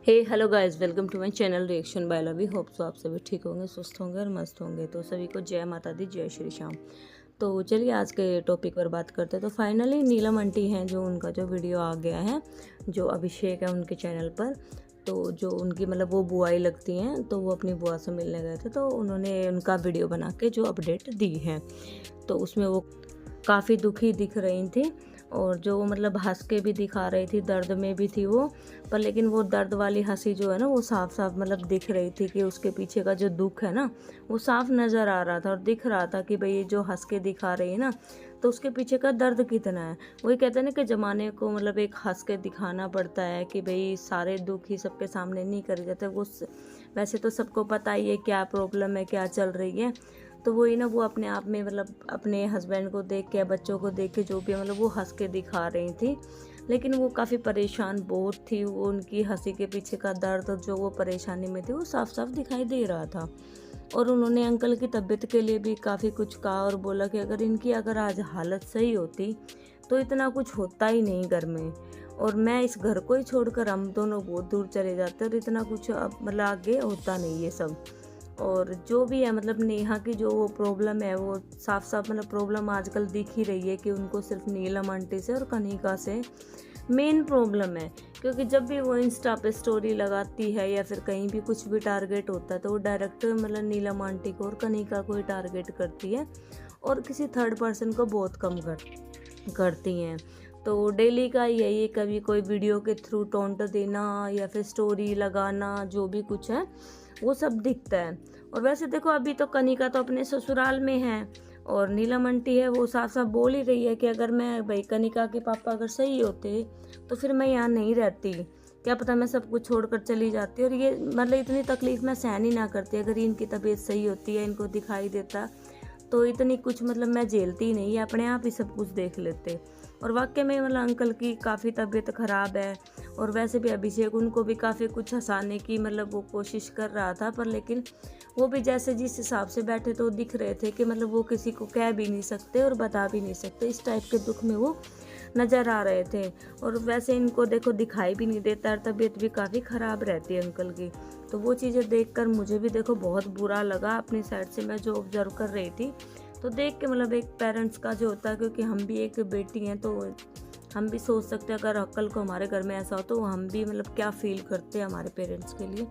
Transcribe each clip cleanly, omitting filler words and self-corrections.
Hey hello guys, welcome to my channel reaction by Lovi. Hope so आप सभी ठीक होंगे, स्वस्थ होंगे और मस्त होंगे। तो सभी को जय माता दी, जय श्री श्याम। तो चलिए आज के टॉपिक पर बात करते हैं। तो फाइनली नीलम आंटी हैं, जो उनका जो वीडियो आ गया है, जो अभिषेक है उनके चैनल पर। तो जो उनकी मतलब वो बुआई लगती हैं, तो वो अपनी बुआ से मिलने गए थे, तो उन्होंने उनका वीडियो बना के जो अपडेट दी है, तो उसमें वो काफ़ी दुखी दिख रही थी। और जो मतलब हंस के भी दिखा रही थी, दर्द में भी थी वो, पर लेकिन वो दर्द वाली हंसी जो है ना, वो साफ साफ मतलब दिख रही थी कि उसके पीछे का जो दुख है ना, वो साफ नज़र आ रहा था और दिख रहा था कि भाई ये जो हंस के दिखा रही है ना, तो उसके पीछे का दर्द कितना है। वही कहते हैं ना कि ज़माने को मतलब एक हंस के दिखाना पड़ता है कि भाई सारे दुख ही सबके सामने नहीं करे जाते। वो वैसे तो सबको पता ही है क्या प्रॉब्लम है, क्या चल रही है। तो वही ना, वो अपने आप में मतलब अपने हस्बैंड को देख के, बच्चों को देख के, जो भी मतलब वो हंस के दिखा रही थी, लेकिन वो काफ़ी परेशान बहुत थी। वो उनकी हंसी के पीछे का दर्द और जो वो परेशानी में थी, वो साफ साफ दिखाई दे रहा था। और उन्होंने अंकल की तबीयत के लिए भी काफ़ी कुछ कहा और बोला कि अगर आज हालत सही होती तो इतना कुछ होता ही नहीं घर में, और मैं इस घर को ही छोड़कर हम दोनों बहुत दूर चले जाते और इतना कुछ अब मतलब आगे होता नहीं ये सब। और जो भी है मतलब नेहा की जो वो प्रॉब्लम है, वो साफ साफ मतलब प्रॉब्लम आजकल दिख ही रही है कि उनको सिर्फ नीलम आंटी से और कनिका से मेन प्रॉब्लम है। क्योंकि जब भी वो इंस्टा पे स्टोरी लगाती है या फिर कहीं भी कुछ भी टारगेट होता है, तो वो डायरेक्ट मतलब नीलम आंटी को और कनिका को ही टारगेट करती है और किसी थर्ड पर्सन को बहुत कम करती हैं। तो डेली का यही है, कभी कोई वीडियो के थ्रू टोंट देना या फिर स्टोरी लगाना, जो भी कुछ है वो सब दिखता है। और वैसे देखो, अभी तो कनिका तो अपने ससुराल में है और नीलम आंटी है, वो साफ साफ बोल ही रही है कि अगर मैं भाई कनिका के पापा अगर सही होते तो फिर मैं यहाँ नहीं रहती, क्या पता मैं सब कुछ छोड़कर चली जाती, और ये मतलब इतनी तकलीफ मैं सहन ही ना करती। अगर इनकी तबीयत सही होती है, इनको दिखाई देता, तो इतनी कुछ मतलब मैं झेलती ही नहीं, अपने आप ही सब कुछ देख लेते। और वाकई में मतलब अंकल की काफ़ी तबीयत ख़राब है। और वैसे भी अभिषेक उनको भी काफ़ी कुछ हंसाने की मतलब वो कोशिश कर रहा था, पर लेकिन वो भी जैसे जिस हिसाब से बैठे तो दिख रहे थे कि मतलब वो किसी को कह भी नहीं सकते और बता भी नहीं सकते, इस टाइप के दुख में वो नज़र आ रहे थे। और वैसे इनको देखो दिखाई भी नहीं देता और तबीयत भी काफ़ी ख़राब रहती है अंकल की। तो वो चीज़ें देखकर मुझे भी देखो बहुत बुरा लगा। अपनी साइड से मैं जो ऑब्जर्व कर रही थी, तो देख के मतलब एक पेरेंट्स का जो होता है, क्योंकि हम भी एक बेटी हैं, तो हम भी सोच सकते हैं अगर कल को हमारे घर में ऐसा हो तो हम भी मतलब क्या फील करते हैं हमारे पेरेंट्स के लिए।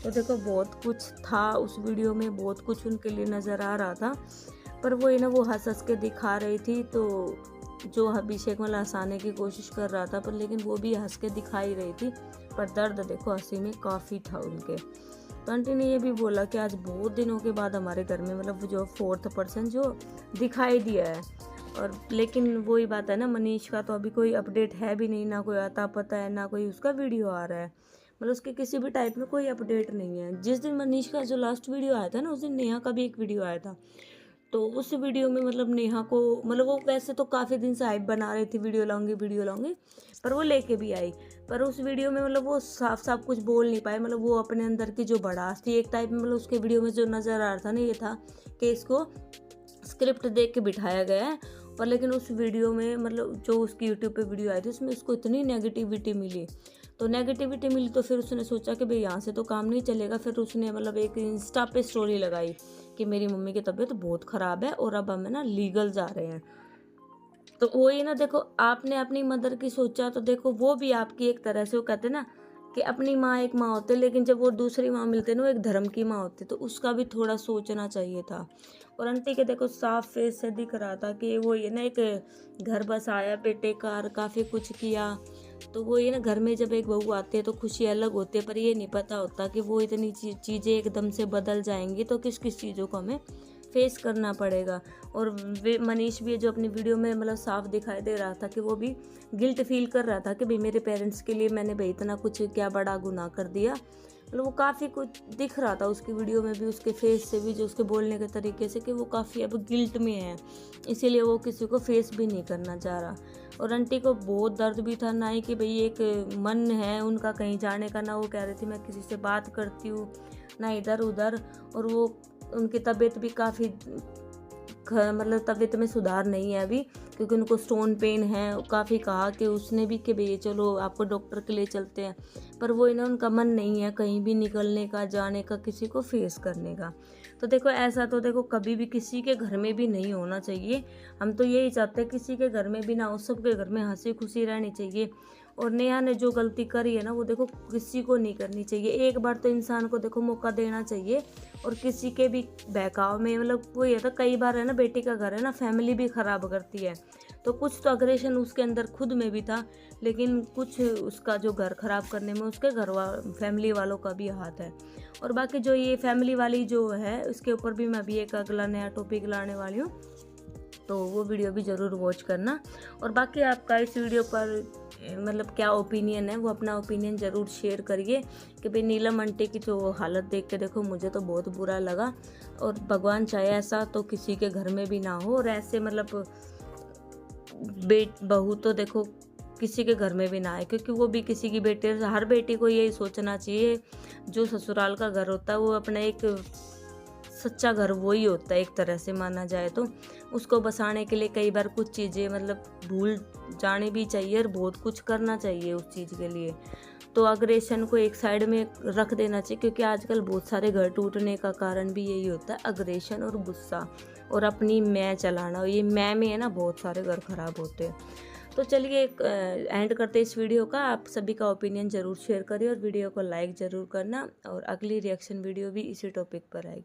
तो देखो बहुत कुछ था उस वीडियो में, बहुत कुछ उनके लिए नज़र आ रहा था, पर वो ना वो हंस हंस के दिखा रही थी। तो जो अभिषेक मतलब हंसाने की कोशिश कर रहा था, पर लेकिन वो भी हंस के दिखा ही रही थी, पर दर्द देखो हंसी में काफ़ी था उनके। तो आंटी ने ये भी बोला कि आज बहुत दिनों के बाद हमारे घर में मतलब जो फोर्थ पर्सन जो दिखाई दिया है। और लेकिन वही बात है ना, मनीष का तो अभी कोई अपडेट है भी नहीं, ना कोई आता पता है, ना कोई उसका वीडियो आ रहा है, मतलब उसके किसी भी टाइप में कोई अपडेट नहीं है। जिस दिन मनीष का जो लास्ट वीडियो आया था ना, उस दिन नेहा का भी एक वीडियो आया था। तो उस वीडियो में मतलब नेहा को मतलब वो वैसे तो काफ़ी दिन से हाइप बना रही थी, वीडियो लाऊंगी, पर वो लेके भी आई। पर उस वीडियो में मतलब वो साफ साफ कुछ बोल नहीं पाए, मतलब वो अपने अंदर की जो भड़ास थी एक टाइप में, मतलब उसके वीडियो में जो नज़र आ रहा था ना, ये था कि इसको स्क्रिप्ट देख के बिठाया गया है। पर लेकिन उस वीडियो में मतलब जो उसकी यूट्यूब पे वीडियो आई थी, उसमें उसको इतनी नेगेटिविटी मिली, तो फिर उसने सोचा कि भाई यहाँ से तो काम नहीं चलेगा। फिर उसने मतलब एक इंस्टा पे स्टोरी लगाई कि मेरी मम्मी की तबीयत बहुत ख़राब है और अब हमें ना लीगल जा रहे हैं। तो वही ना, देखो आपने अपनी मदर की सोचा, तो देखो वो भी आपकी एक तरह से, वो कहते ना कि अपनी माँ एक माँ होती है, लेकिन जब वो दूसरी माँ मिलते ना, वो एक धर्म की माँ होती, तो उसका भी थोड़ा सोचना चाहिए था। और आंटी के देखो साफ फेस से दिख रहा था कि वो ये ना एक घर बसाया बेटे का और काफ़ी कुछ किया। तो वो ये ना, घर में जब एक बहू आती है तो खुशी अलग होती है, पर ये नहीं पता होता कि वो इतनी चीज़ें एकदम से बदल जाएंगी, तो किस किस चीज़ों को हमें फेस करना पड़ेगा। और वे मनीष भी जो अपनी वीडियो में मतलब साफ दिखाई दे रहा था कि वो भी गिल्ट फील कर रहा था कि भाई मेरे पेरेंट्स के लिए मैंने भाई इतना कुछ क्या बड़ा गुनाह कर दिया। मतलब वो काफ़ी कुछ दिख रहा था उसकी वीडियो में भी, उसके फेस से भी, जो उसके बोलने के तरीके से, कि वो काफ़ी अब गिल्ट में है, इसीलिए वो किसी को फेस भी नहीं करना चाह रहा। और आंटी को बहुत दर्द भी था, ना ही कि भाई एक मन है उनका कहीं जाने का, ना वो कह रही थी मैं किसी से बात करती हूँ, ना इधर उधर। और वो उनकी तबीयत भी काफ़ी मतलब तबीयत में सुधार नहीं है अभी, क्योंकि उनको स्टोन पेन है। काफ़ी कहा कि उसने भी कि भैया चलो आपको डॉक्टर के लिए चलते हैं, पर वो उनका मन नहीं है कहीं भी निकलने का, जाने का, किसी को फेस करने का। तो देखो ऐसा तो देखो कभी भी किसी के घर में भी नहीं होना चाहिए। हम तो यही चाहते हैं किसी के घर में भी ना हो, सबके घर में हंसी खुशी रहनी चाहिए। और नेहा ने जो गलती करी है ना, वो देखो किसी को नहीं करनी चाहिए। एक बार तो इंसान को देखो मौका देना चाहिए, और किसी के भी बहकाव में, मतलब वो ये था कई बार है ना, बेटी का घर है ना, फैमिली भी ख़राब करती है। तो कुछ तो अग्रेशन उसके अंदर खुद में भी था, लेकिन कुछ उसका जो घर ख़राब करने में उसके फैमिली वालों का भी हाथ है। और बाकी जो ये फैमिली वाली जो है, उसके ऊपर भी मैं अभी एक अगला नया टॉपिक लाने वाली हूँ, तो वो वीडियो भी ज़रूर वॉच करना। और बाकी आपका इस वीडियो पर मतलब क्या ओपिनियन है, वो अपना ओपिनियन ज़रूर शेयर करिए कि भाई नीलम आंटी की जो हालत देख के देखो मुझे तो बहुत बुरा लगा। और भगवान चाहे ऐसा तो किसी के घर में भी ना हो, और ऐसे मतलब बहू तो देखो किसी के घर में भी ना आए, क्योंकि वो भी किसी की बेटी है। हर बेटी को यही सोचना चाहिए, जो ससुराल का घर होता है वो अपना एक सच्चा घर वही होता है, एक तरह से माना जाए तो। उसको बसाने के लिए कई बार कुछ चीज़ें मतलब भूल जानी भी चाहिए, और बहुत कुछ करना चाहिए उस चीज़ के लिए। तो अग्रेशन को एक साइड में रख देना चाहिए, क्योंकि आजकल बहुत सारे घर टूटने का कारण भी यही होता है, अग्रेशन और गुस्सा और अपनी मैं चलाना। ये मैं में है ना, बहुत सारे घर खराब होते हैं। तो चलिए एंड करते हैं इस वीडियो का। आप सभी का ओपिनियन ज़रूर शेयर करिए, और वीडियो को लाइक ज़रूर करना, और अगली रिएक्शन वीडियो भी इसी टॉपिक पर आएगी।